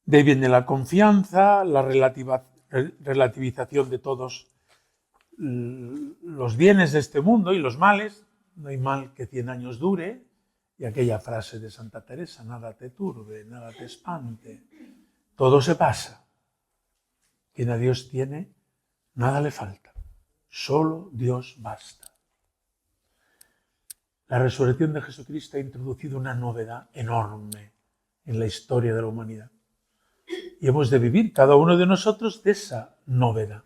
S1: De ahí viene la confianza, la relativización de todos los bienes de este mundo y los males. No hay mal que 100 años dure. Y aquella frase de Santa Teresa, nada te turbe, nada te espante. Todo se pasa. Quien a Dios tiene, nada le falta. Solo Dios basta. La resurrección de Jesucristo ha introducido una novedad enorme en la historia de la humanidad. Y hemos de vivir cada uno de nosotros de esa novedad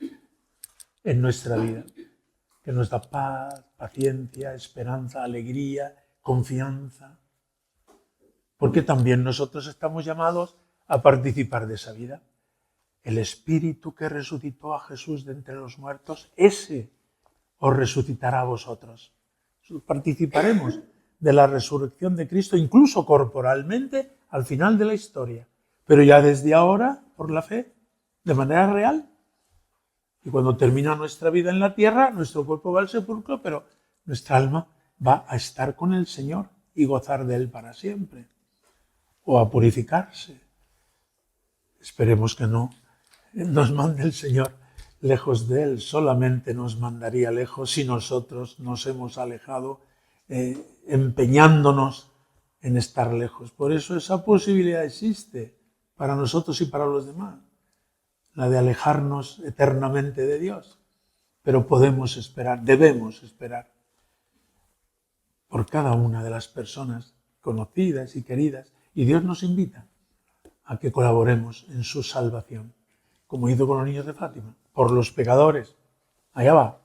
S1: en nuestra vida, que nos da paz, paciencia, esperanza, alegría, confianza. Porque también nosotros estamos llamados a participar de esa vida. El Espíritu que resucitó a Jesús de entre los muertos, ese os resucitará a vosotros. Participaremos de la resurrección de Cristo, incluso corporalmente, al final de la historia. Pero ya desde ahora, por la fe, de manera real. Y cuando termina nuestra vida en la tierra, nuestro cuerpo va al sepulcro, pero nuestra alma va a estar con el Señor y gozar de Él para siempre. O a purificarse. Esperemos que no nos mande el Señor lejos de Él. Solamente nos mandaría lejos si nosotros nos hemos alejado empeñándonos en estar lejos. Por eso esa posibilidad existe para nosotros y para los demás. la de alejarnos eternamente de Dios, pero podemos esperar, debemos esperar por cada una de las personas conocidas y queridas, y Dios nos invita a que colaboremos en su salvación, como hizo con los niños de Fátima, por los pecadores. Allá va.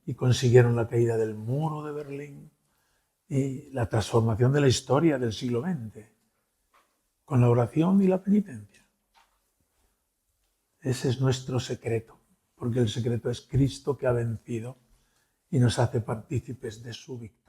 S1: Y consiguieron la caída del muro de Berlín y la transformación de la historia del siglo XX, con la oración y la penitencia. Ese es nuestro secreto, porque el secreto es Cristo que ha vencido y nos hace partícipes de su victoria.